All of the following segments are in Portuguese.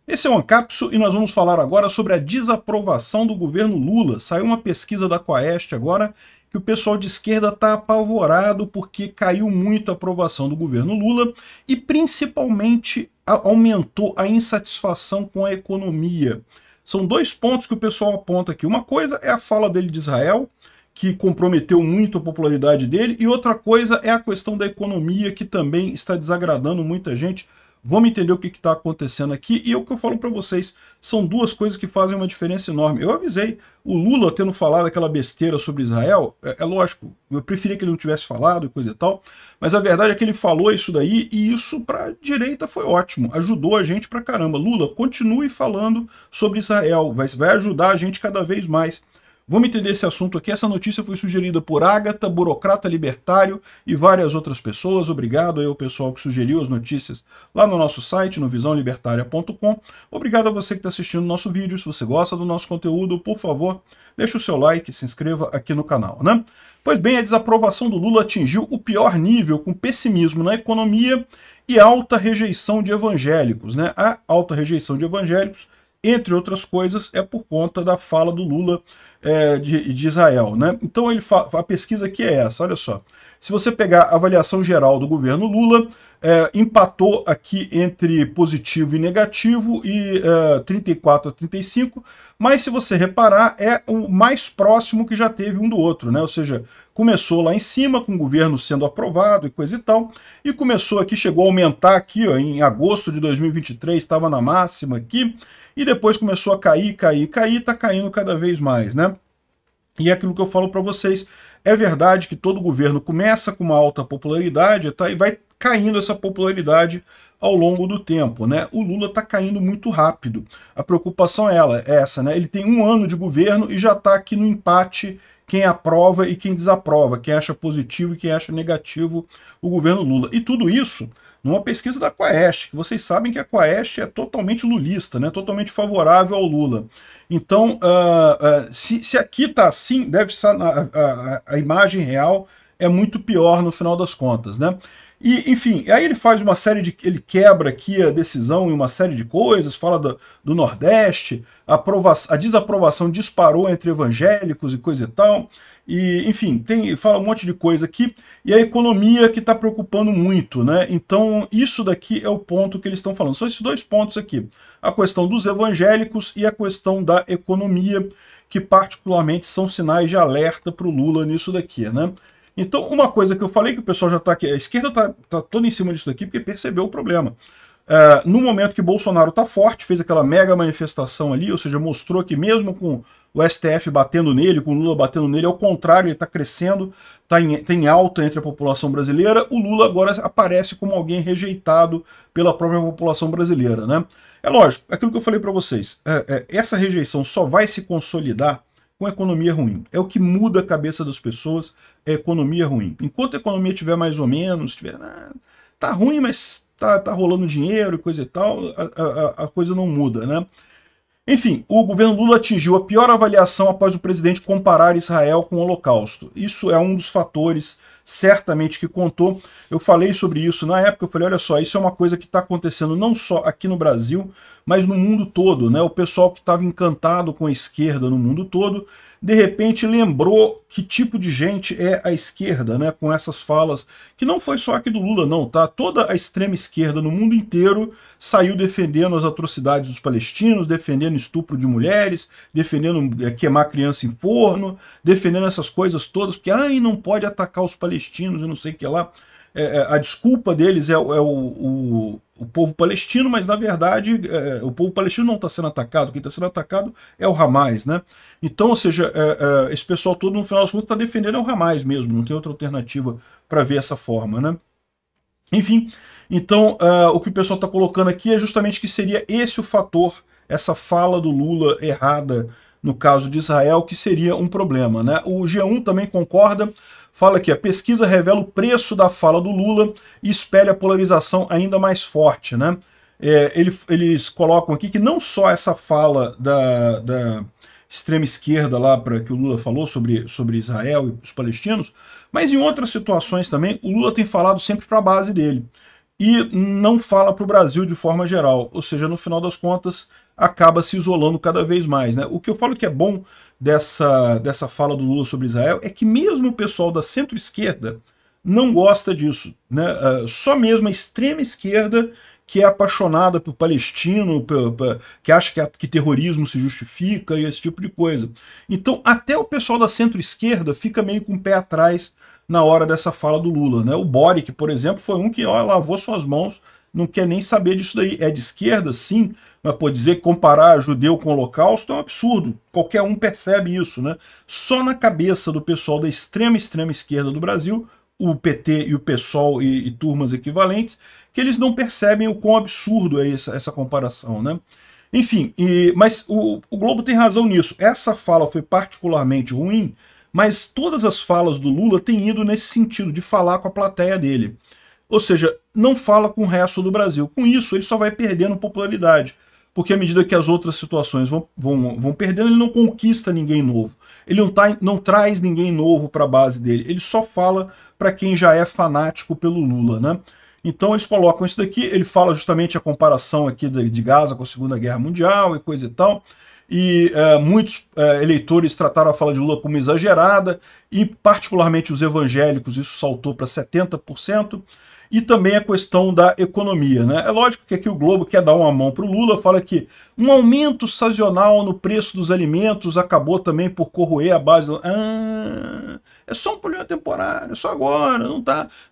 Esse é o Ancapso e nós vamos falar agora sobre a desaprovação do governo Lula. Saiu uma pesquisa da Quaest agora que o pessoal de esquerda está apavorado porque caiu muito a aprovação do governo Lula e principalmente aumentou a insatisfação com a economia. São dois pontos que o pessoal aponta aqui. Uma coisa é a fala dele de Israel, que comprometeu muito a popularidade dele, e outra coisa é a questão da economia, que também está desagradando muita gente. Vamos entender o que está acontecendo aqui, e o que eu falo para vocês, são duas coisas que fazem uma diferença enorme. Eu avisei, o Lula tendo falado aquela besteira sobre Israel, é lógico, eu preferia que ele não tivesse falado e coisa e tal, mas a verdade é que ele falou isso daí, e isso para a direita foi ótimo, ajudou a gente pra caramba. Lula, continue falando sobre Israel, vai ajudar a gente cada vez mais. Vamos entender esse assunto aqui. Essa notícia foi sugerida por Ágata, Burocrata Libertário e várias outras pessoas. Obrigado aí ao pessoal que sugeriu as notícias lá no nosso site, no visãolibertaria.com. Obrigado a você que está assistindo o nosso vídeo. Se você gosta do nosso conteúdo, por favor, deixe o seu like e se inscreva aqui no canal, né? Pois bem, a desaprovação do Lula atingiu o pior nível, com pessimismo na economia e alta rejeição de evangélicos, né? A alta rejeição de evangélicos, entre outras coisas, é por conta da fala do Lula de Israel, né? Então a pesquisa aqui é essa, olha só. Se você pegar a avaliação geral do governo Lula, empatou aqui entre positivo e negativo, e 34 a 35, mas se você reparar, é o mais próximo que já teve um do outro, né? Ou seja, começou lá em cima, com o governo sendo aprovado e coisa e tal, e começou aqui, chegou a aumentar aqui, ó, em agosto de 2023, estava na máxima aqui, e depois começou a cair, tá caindo cada vez mais, né? E é aquilo que eu falo para vocês, é verdade que todo governo começa com uma alta popularidade, tá? E vai caindo essa popularidade ao longo do tempo, né? O Lula está caindo muito rápido. A preocupação é essa, né? Ele tem um ano de governo e já está aqui no empate quem aprova e quem desaprova, quem acha positivo e quem acha negativo o governo Lula. E tudo isso numa pesquisa da Quaest, que vocês sabem que a Quaest é totalmente lulista, né? Totalmente favorável ao Lula. Então, se aqui está assim, deve ser a imagem real é muito pior no final das contas, né? E, enfim, aí ele faz uma série de... ele quebra aqui a decisão em uma série de coisas, fala do Nordeste, a desaprovação disparou entre evangélicos e coisa e tal, e, enfim, fala um monte de coisa aqui, e a economia que está preocupando muito, né? Então, isso daqui é o ponto que eles estão falando. São esses dois pontos aqui, a questão dos evangélicos e a questão da economia, que particularmente são sinais de alerta para o Lula nisso daqui, né? Então, uma coisa que eu falei que o pessoal já está aqui, a esquerda está toda em cima disso daqui porque percebeu o problema. No momento que Bolsonaro está forte, fez aquela mega manifestação ali, ou seja, mostrou que mesmo com o STF batendo nele, com o Lula batendo nele, ao contrário, ele está crescendo, está em alta entre a população brasileira, o Lula agora aparece como alguém rejeitado pela própria população brasileira, né? É lógico, aquilo que eu falei para vocês, essa rejeição só vai se consolidar com a economia ruim. É o que muda a cabeça das pessoas, é a economia ruim. Enquanto a economia estiver mais ou menos, tá ruim, mas tá rolando dinheiro e coisa e tal, a coisa não muda, né? Enfim, o governo Lula atingiu a pior avaliação após o presidente comparar Israel com o Holocausto. Isso é um dos fatores, certamente, que contou. Eu falei sobre isso na época, eu falei, olha só, isso é uma coisa que está acontecendo não só aqui no Brasil, mas no mundo todo, né? O pessoal que estava encantado com a esquerda no mundo todo, de repente lembrou que tipo de gente é a esquerda, né? Com essas falas, que não foi só aqui do Lula, não, tá? Toda a extrema esquerda no mundo inteiro saiu defendendo as atrocidades dos palestinos, defendendo estupro de mulheres, defendendo queimar criança em forno, defendendo essas coisas todas, porque não pode atacar os palestinos e não sei o que lá. A desculpa deles é o povo palestino, mas na verdade o povo palestino não está sendo atacado, quem está sendo atacado é o Hamas, né? Então, ou seja, esse pessoal todo no final das contas está defendendo o Hamas mesmo, não tem outra alternativa para ver essa forma, né? Enfim, então o que o pessoal está colocando aqui é justamente que seria esse o fator, essa fala do Lula errada no caso de Israel, que seria um problema, né? O G1 também concorda, fala que a pesquisa revela o preço da fala do Lula e espelha a polarização ainda mais forte, né? Eles colocam aqui que não só essa fala da extrema esquerda lá que o Lula falou sobre Israel e os palestinos, mas em outras situações também o Lula tem falado sempre para a base dele. e não fala para o Brasil de forma geral, ou seja, no final das contas acaba se isolando cada vez mais, né? O que eu falo que é bom dessa fala do Lula sobre Israel é que mesmo o pessoal da centro-esquerda não gosta disso, né? Só mesmo a extrema esquerda que é apaixonada por palestino, que acha que terrorismo se justifica e esse tipo de coisa. Então até o pessoal da centro-esquerda fica meio com o pé atrás na hora dessa fala do Lula, né? O Boric, por exemplo, foi um que lavou suas mãos, não quer nem saber disso daí. É de esquerda, sim, mas pô, dizer que comparar judeu com o holocausto é um absurdo. Qualquer um percebe isso, né? Só na cabeça do pessoal da extrema esquerda do Brasil, o PT e o PSOL e turmas equivalentes, que eles não percebem o quão absurdo é essa comparação, né? Enfim, mas o Globo tem razão nisso. Essa fala foi particularmente ruim, mas todas as falas do Lula têm ido nesse sentido, de falar com a plateia dele. Ou seja, não fala com o resto do Brasil. Com isso, ele só vai perdendo popularidade. Porque à medida que as outras situações vão perdendo, ele não conquista ninguém novo. Ele não traz ninguém novo para a base dele. Ele só fala para quem já é fanático pelo Lula, né? Então eles colocam isso daqui, ele fala justamente a comparação aqui de Gaza com a Segunda Guerra Mundial e coisa e tal. E muitos eleitores trataram a fala de Lula como exagerada, e particularmente os evangélicos, isso saltou para 70%. E também a questão da economia, né? É lógico que aqui o Globo quer dar uma mão para o Lula, fala que um aumento sazonal no preço dos alimentos acabou também por corroer a base do... é só um problema temporário, é só agora,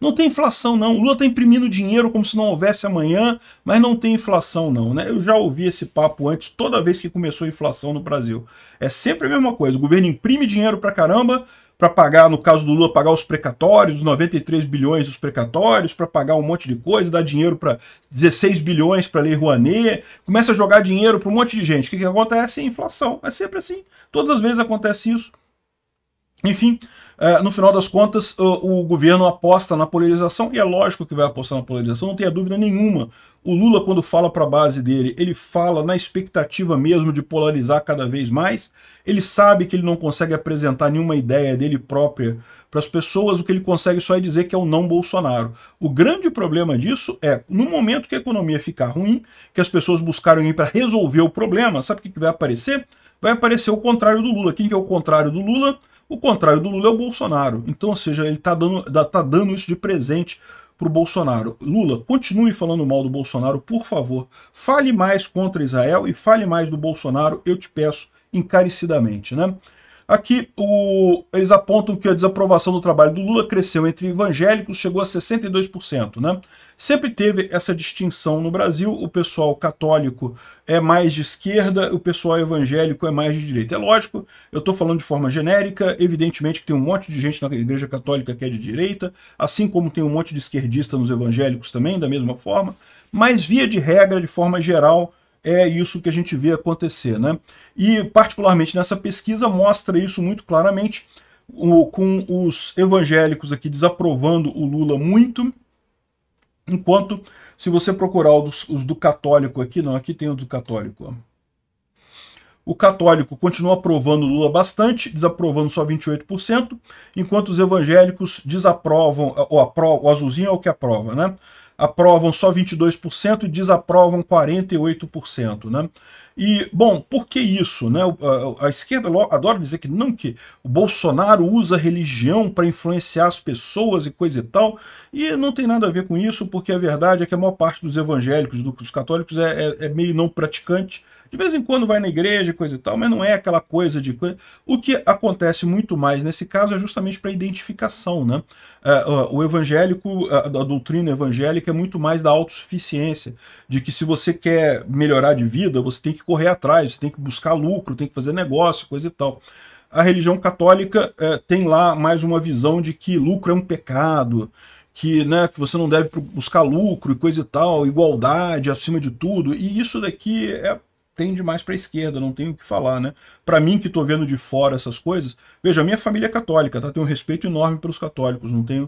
não tem inflação não. O Lula está imprimindo dinheiro como se não houvesse amanhã, mas não tem inflação não, né? Eu já ouvi esse papo antes, toda vez que começou a inflação no Brasil. É sempre a mesma coisa, o governo imprime dinheiro pra caramba, para pagar, no caso do Lula, pagar os precatórios, os 93 bilhões dos precatórios, para pagar um monte de coisa, dar dinheiro para 16 bilhões para a Lei Rouanet, começa a jogar dinheiro para um monte de gente. O que acontece? Inflação. É sempre assim. Todas as vezes acontece isso. Enfim, no final das contas, o governo aposta na polarização, e é lógico que vai apostar na polarização, não tenha dúvida nenhuma. O Lula, quando fala para a base dele, ele fala na expectativa mesmo de polarizar cada vez mais. Ele sabe que ele não consegue apresentar nenhuma ideia dele própria para as pessoas, o que ele consegue só é dizer que é o não Bolsonaro. O grande problema disso é, no momento que a economia ficar ruim, que as pessoas buscarem ir para resolver o problema, sabe o que vai aparecer? Vai aparecer o contrário do Lula. Quem que é o contrário do Lula? O contrário do Lula é o Bolsonaro. Então, ou seja, ele está dando isso de presente para o Bolsonaro. Lula, continue falando mal do Bolsonaro, por favor. Fale mais contra Israel e fale mais do Bolsonaro, eu te peço encarecidamente, né? Aqui eles apontam que a desaprovação do trabalho do Lula cresceu entre evangélicos, chegou a 62%, né? Sempre teve essa distinção no Brasil, o pessoal católico é mais de esquerda, o pessoal evangélico é mais de direita. É lógico, eu estou falando de forma genérica, evidentemente que tem um monte de gente na Igreja Católica que é de direita, assim como tem um monte de esquerdista nos evangélicos também, da mesma forma, mas via de regra, de forma geral, é isso que a gente vê acontecer, né? E particularmente nessa pesquisa mostra isso muito claramente, com os evangélicos aqui desaprovando o Lula muito, enquanto se você procurar os do católico aqui, não, aqui tem o do católico, ó. O católico continua aprovando o Lula bastante, desaprovando só 28%, enquanto os evangélicos desaprovam, o azulzinho é o que aprova, né? Aprovam só 22% e desaprovam 48%, né? E, bom, por que isso, né? A esquerda adora dizer que não, que o Bolsonaro usa religião para influenciar as pessoas e coisa e tal, e não tem nada a ver com isso, porque a verdade é que a maior parte dos evangélicos, dos católicos, é meio não praticante. De vez em quando vai na igreja e coisa e tal, mas não é aquela coisa de... O que acontece muito mais nesse caso é justamente para identificação, né? O evangélico, a doutrina evangélica é muito mais da autossuficiência, de que se você quer melhorar de vida, você tem que correr atrás, você tem que buscar lucro, tem que fazer negócio, coisa e tal. A religião católica tem lá mais uma visão de que lucro é um pecado, que você não deve buscar lucro e coisa e tal, igualdade acima de tudo, e isso daqui tende mais para a esquerda, não tenho o que falar, né? Para mim, que estou vendo de fora essas coisas, veja, a minha família é católica, tá? Tenho um respeito enorme pelos católicos, não tenho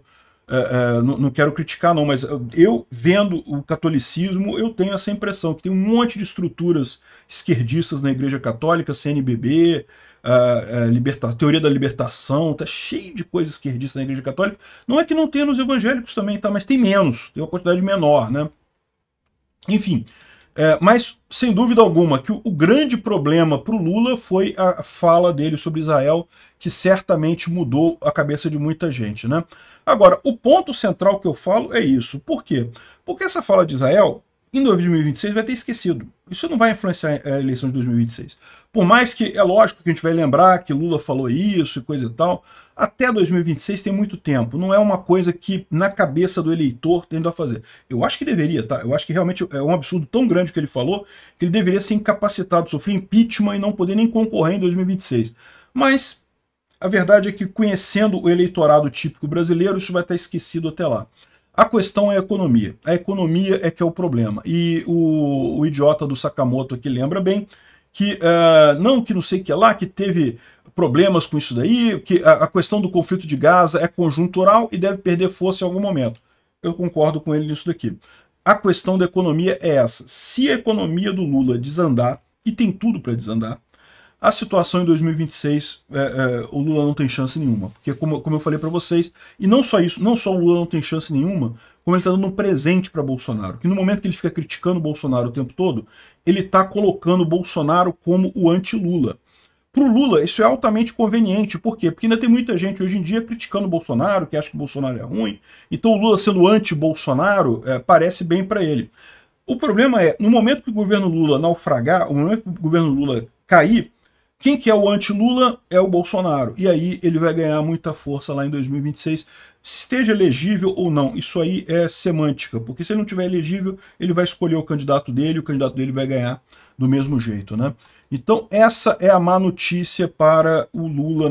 não quero criticar não, mas eu vendo o catolicismo, eu tenho essa impressão que tem um monte de estruturas esquerdistas na Igreja Católica, CNBB, teoria da libertação, tá cheio de coisa esquerdista na Igreja Católica. Não é que não tenha nos evangélicos também, tá? Mas tem menos, tem uma quantidade menor, né? Enfim, mas sem dúvida alguma que o grande problema para o Lula foi a fala dele sobre Israel, que certamente mudou a cabeça de muita gente, né? Agora, o ponto central que eu falo é isso. Por quê? Porque essa fala de Israel, em 2026, vai ter esquecido. Isso não vai influenciar a eleição de 2026. Por mais que, é lógico que a gente vai lembrar que Lula falou isso e coisa e tal, até 2026 tem muito tempo. Não é uma coisa que, na cabeça do eleitor, tende a fazer. Eu acho que deveria, tá? Eu acho que realmente é um absurdo tão grande que ele falou, que ele deveria ser incapacitado, sofrer impeachment e não poder nem concorrer em 2026. Mas a verdade é que, conhecendo o eleitorado típico brasileiro, isso vai estar esquecido até lá. A questão é a economia. A economia é que é o problema. E o idiota do Sakamoto aqui lembra bem que que não sei o que lá, que teve problemas com isso daí, que a questão do conflito de Gaza é conjuntural e deve perder força em algum momento. Eu concordo com ele nisso daqui. A questão da economia é essa. Se a economia do Lula desandar, e tem tudo para desandar, a situação em 2026, o Lula não tem chance nenhuma. Porque, como eu falei para vocês, e não só isso, não só o Lula não tem chance nenhuma, como ele está dando um presente para Bolsonaro. Que no momento que ele fica criticando o Bolsonaro o tempo todo, ele está colocando o Bolsonaro como o anti-Lula. Para o Lula, isso é altamente conveniente. Por quê? Porque ainda tem muita gente hoje em dia criticando o Bolsonaro, que acha que o Bolsonaro é ruim. Então o Lula sendo anti-Bolsonaro parece bem para ele. O problema é, no momento que o governo Lula naufragar, no momento que o governo Lula cair, quem que é o anti-Lula é o Bolsonaro. E aí ele vai ganhar muita força lá em 2026, esteja elegível ou não. Isso aí é semântica, porque se ele não tiver elegível, ele vai escolher o candidato dele vai ganhar do mesmo jeito, né? Então essa é a má notícia para o Lula,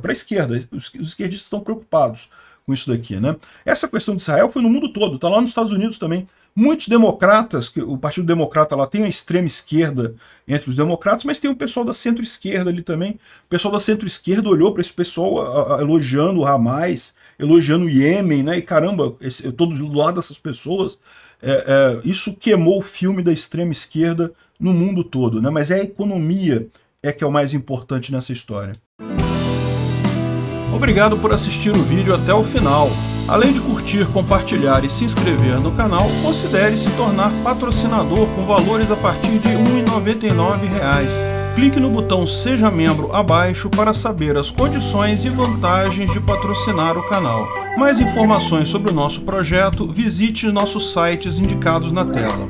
para a esquerda. Os esquerdistas estão preocupados com isso daqui, né? Essa questão de Israel foi no mundo todo, tá lá nos Estados Unidos também. Muitos democratas, que o Partido Democrata lá tem a extrema esquerda entre os democratas, mas tem o pessoal da centro-esquerda ali também. O pessoal da centro-esquerda olhou para esse pessoal elogiando o Hamas, elogiando o Iêmen, né? E caramba, eu tô do lado dessas pessoas. Isso queimou o filme da extrema esquerda no mundo todo, né? Mas a economia que é o mais importante nessa história. Obrigado por assistir o vídeo até o final. Além de curtir, compartilhar e se inscrever no canal, considere se tornar patrocinador com valores a partir de R$ 1,99. Clique no botão Seja Membro abaixo para saber as condições e vantagens de patrocinar o canal. Mais informações sobre o nosso projeto, visite nossos sites indicados na tela.